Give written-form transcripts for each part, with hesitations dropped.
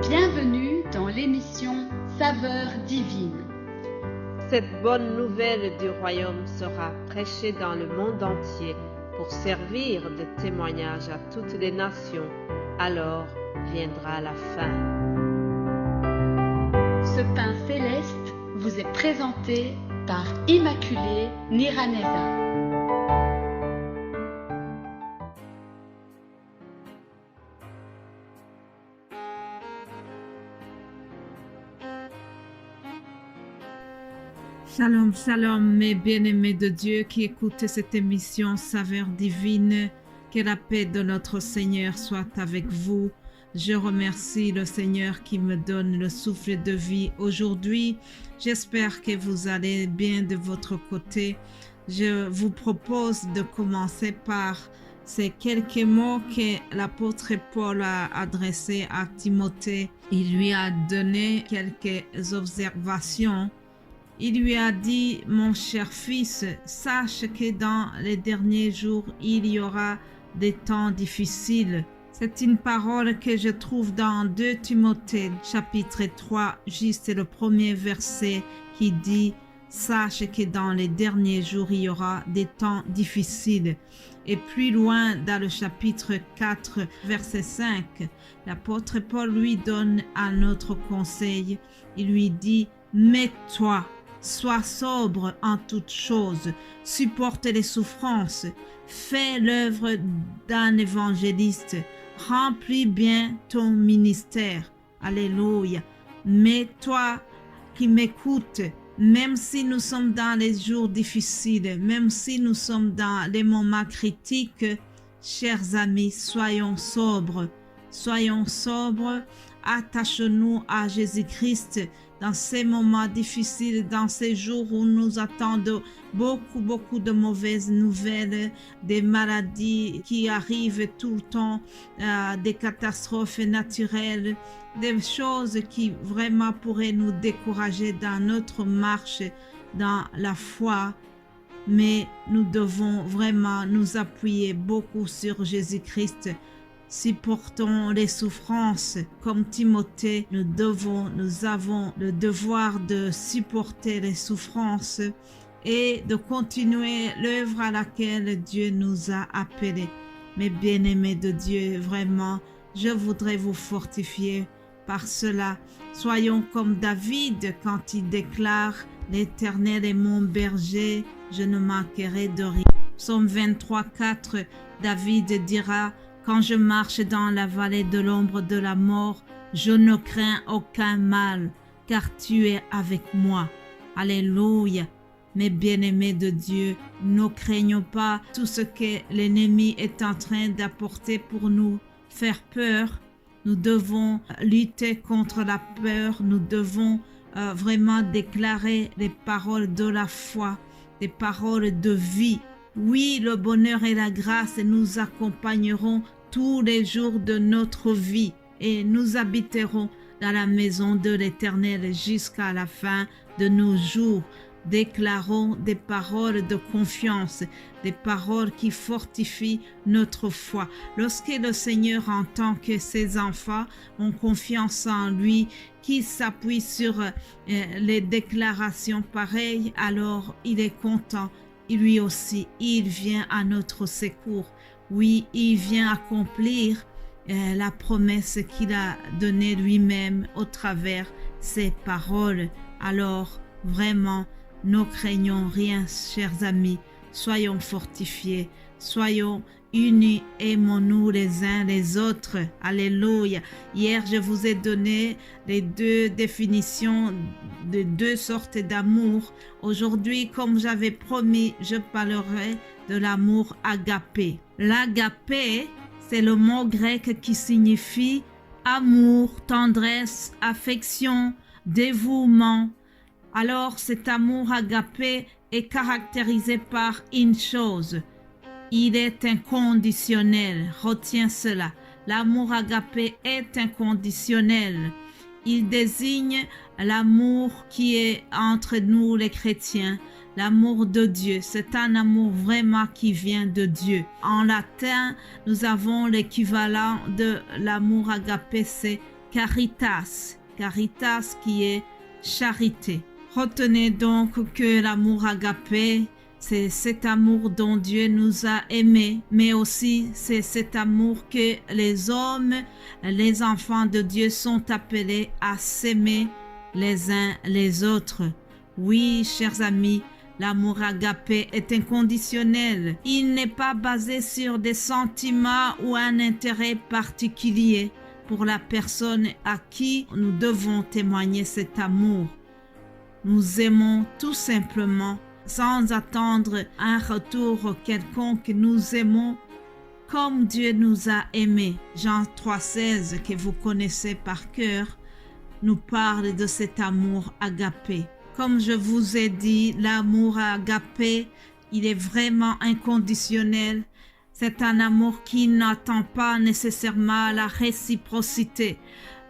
Bienvenue dans l'émission Saveurs divines. Cette bonne nouvelle du royaume sera prêchée dans le monde entier pour servir de témoignage à toutes les nations. Alors viendra la fin. Ce pain céleste vous est présenté par Immaculée Niraneza. Shalom, shalom, mes bien-aimés de Dieu qui écoutez cette émission Saveurs divines. Que la paix de notre Seigneur soit avec vous. Je remercie le Seigneur qui me donne le souffle de vie aujourd'hui. J'espère que vous allez bien de votre côté. Je vous propose de commencer par ces quelques mots que l'apôtre Paul a adressés à Timothée. Il lui a donné quelques observations. Il lui a dit, mon cher fils, sache que dans les derniers jours, il y aura des temps difficiles. C'est une parole que je trouve dans 2 Timothée, chapitre 3, juste le premier verset qui dit, sache que dans les derniers jours, il y aura des temps difficiles. Et plus loin, dans le chapitre 4, verset 5, l'apôtre Paul lui donne un autre conseil. Il lui dit, mets-toi. Sois sobre en toutes choses, supporte les souffrances, fais l'œuvre d'un évangéliste, remplis bien ton ministère. Alléluia. Mais toi qui m'écoutes, même si nous sommes dans les jours difficiles, même si nous sommes dans les moments critiques, chers amis, soyons sobres. Soyons sobres, attachons-nous à Jésus-Christ dans ces moments difficiles, dans ces jours où nous attendons beaucoup de mauvaises nouvelles, des maladies qui arrivent tout le temps, des catastrophes naturelles, des choses qui vraiment pourraient nous décourager dans notre marche dans la foi. Mais nous devons vraiment nous appuyer beaucoup sur Jésus-Christ. Supportons les souffrances comme Timothée. Nous avons le devoir de supporter les souffrances et de continuer l'œuvre à laquelle Dieu nous a appelés. Mes bien-aimés de Dieu, vraiment, je voudrais vous fortifier par cela. Soyons comme David quand il déclare « L'Éternel est mon berger, je ne manquerai de rien ». Psaume 23, 4, David dira « Quand je marche dans la vallée de l'ombre de la mort, je ne crains aucun mal, car tu es avec moi. » Alléluia. Mes bien-aimés de Dieu, ne craignons pas tout ce que l'ennemi est en train d'apporter pour nous faire peur. Nous devons lutter contre la peur. Nous devons vraiment déclarer les paroles de la foi, des paroles de vie. Oui, le bonheur et la grâce nous accompagneront tous les jours de notre vie et nous habiterons dans la maison de l'Éternel jusqu'à la fin de nos jours. Déclarons des paroles de confiance, des paroles qui fortifient notre foi. Lorsque le Seigneur entend que ses enfants ont confiance en lui, qui s'appuient sur les déclarations pareilles, alors il est content. Lui aussi, il vient à notre secours. Oui, il vient accomplir la promesse qu'il a donnée lui-même au travers ses paroles. Alors, vraiment, ne craignons rien, chers amis. Soyons fortifiés, soyons unis, aimons-nous les uns les autres. Alléluia. Hier, je vous ai donné les 2 définitions de 2 sortes d'amour. Aujourd'hui, comme j'avais promis, je parlerai de l'amour agapé. L'agapé, c'est le mot grec qui signifie amour, tendresse, affection, dévouement. Alors, cet amour agapé est caractérisé par une chose. Il est inconditionnel. Retiens cela. L'amour agapé est inconditionnel. Il désigne l'amour qui est entre nous les chrétiens, l'amour de Dieu. C'est un amour vraiment qui vient de Dieu. En latin, nous avons l'équivalent de l'amour agapé, c'est caritas. Caritas qui est charité. Retenez donc que l'amour agapé, c'est cet amour dont Dieu nous a aimés, mais aussi c'est cet amour que les hommes, les enfants de Dieu sont appelés à s'aimer les uns les autres. Oui, chers amis, l'amour agapé est inconditionnel. Il n'est pas basé sur des sentiments ou un intérêt particulier pour la personne à qui nous devons témoigner cet amour. Nous aimons tout simplement sans attendre un retour quelconque. Nous aimons comme Dieu nous a aimés. Jean 3,16 que vous connaissez par cœur nous parle de cet amour agapé. Comme je vous ai dit, l'amour agapé, il est vraiment inconditionnel. C'est un amour qui n'attend pas nécessairement la réciprocité.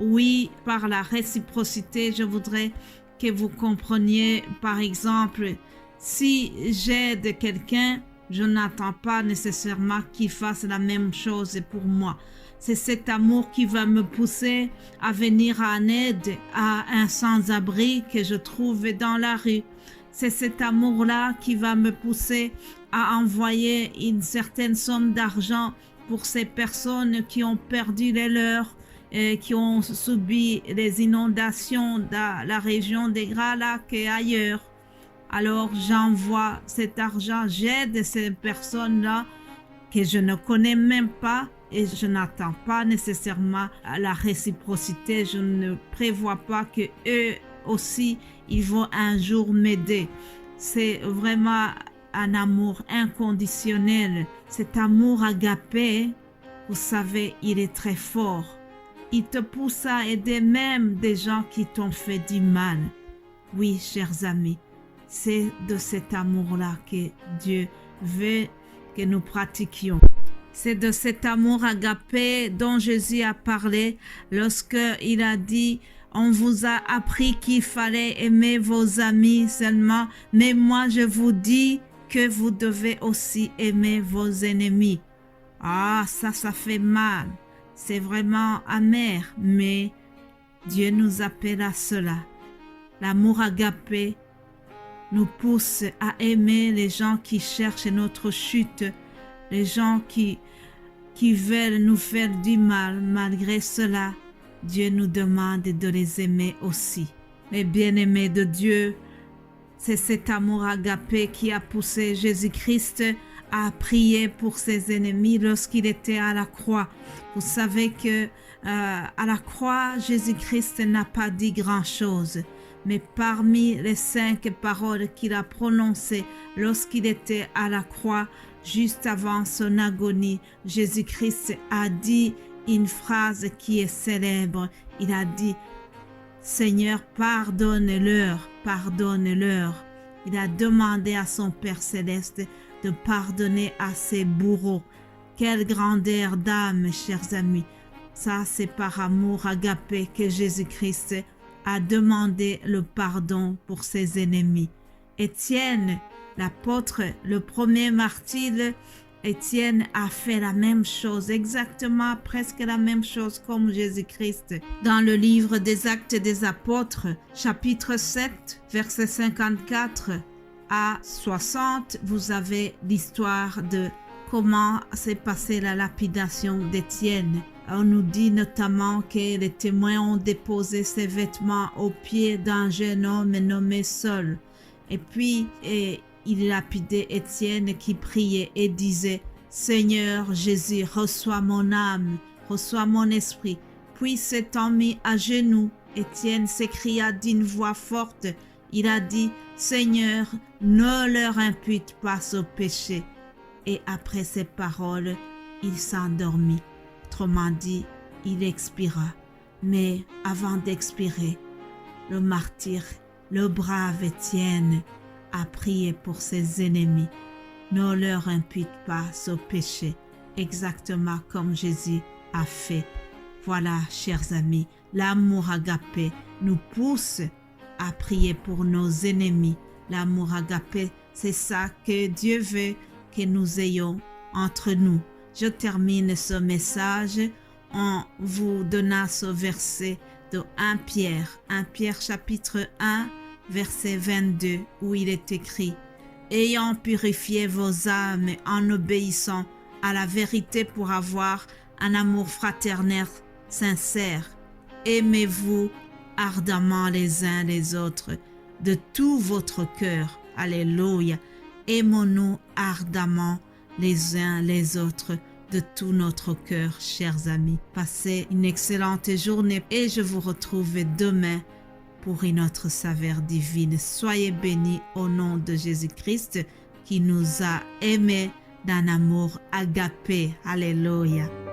Oui, par la réciprocité, je voudrais que vous compreniez, par exemple, si j'aide quelqu'un, je n'attends pas nécessairement qu'il fasse la même chose pour moi. C'est cet amour qui va me pousser à venir en aide à un sans-abri que je trouve dans la rue. C'est cet amour-là qui va me pousser à envoyer une certaine somme d'argent pour ces personnes qui ont perdu les leurs, qui ont subi les inondations dans la région des Grands Lacs et ailleurs. Alors j'envoie cet argent, j'aide ces personnes-là que je ne connais même pas et je n'attends pas nécessairement la réciprocité. Je ne prévois pas que eux aussi, ils vont un jour m'aider. C'est vraiment un amour inconditionnel. Cet amour agapé, vous savez, il est très fort. Il te pousse à aider même des gens qui t'ont fait du mal. Oui, chers amis, c'est de cet amour-là que Dieu veut que nous pratiquions. C'est de cet amour agapé dont Jésus a parlé lorsqu'il a dit « On vous a appris qu'il fallait aimer vos amis seulement, mais moi je vous dis que vous devez aussi aimer vos ennemis. » Ah, ça fait mal. C'est vraiment amer, mais Dieu nous appelle à cela. L'amour agapé nous pousse à aimer les gens qui cherchent notre chute, les gens qui veulent nous faire du mal. Malgré cela, Dieu nous demande de les aimer aussi. Les bien-aimés de Dieu, c'est cet amour agapé qui a poussé Jésus-Christ à prier pour ses ennemis lorsqu'il était à la croix. Vous savez que à la croix, Jésus-Christ n'a pas dit grand-chose. Mais parmi les 5 paroles qu'il a prononcées lorsqu'il était à la croix, juste avant son agonie, Jésus-Christ a dit une phrase qui est célèbre. Il a dit « Seigneur, pardonne-leur, pardonne-leur ». Il a demandé à son Père céleste de pardonner à ses bourreaux. Quelle grandeur d'âme, chers amis. Ça, c'est par amour agapé que Jésus-Christ a demandé le pardon pour ses ennemis. Étienne, l'apôtre, le premier martyr, Étienne a fait la même chose, exactement presque la même chose comme Jésus-Christ. Dans le livre des Actes des Apôtres, chapitre 7, versets 54 à 60, vous avez l'histoire de comment s'est passée la lapidation d'Étienne. On nous dit notamment que les témoins ont déposé ses vêtements aux pieds d'un jeune homme nommé Saul. Et puis, il lapidait Étienne qui priait et disait « Seigneur Jésus, reçois mon âme, reçois mon esprit. » Puis s'étant mis à genoux, Étienne s'écria d'une voix forte. Il a dit « Seigneur, ne leur impute pas ce péché. » Et après ces paroles, il s'endormit. Autrement dit, il expira. Mais avant d'expirer, le martyr, le brave Étienne, a prié pour ses ennemis. Ne leur impute pas ce péché, exactement comme Jésus a fait. Voilà, chers amis, l'amour agapé nous pousse à prier pour nos ennemis. L'amour agapé, c'est ça que Dieu veut que nous ayons entre nous. Je termine ce message on vous donna ce verset de 1 Pierre chapitre 1, verset 22, où il est écrit « Ayant purifié vos âmes en obéissant à la vérité pour avoir un amour fraternel sincère, aimez-vous ardemment les uns les autres de tout votre cœur. » Alléluia. Aimons-nous ardemment les uns les autres de tout notre cœur, chers amis. Passez une excellente journée et je vous retrouve demain pour une autre saveur divine. Soyez bénis au nom de Jésus-Christ qui nous a aimés d'un amour agapé. Alléluia.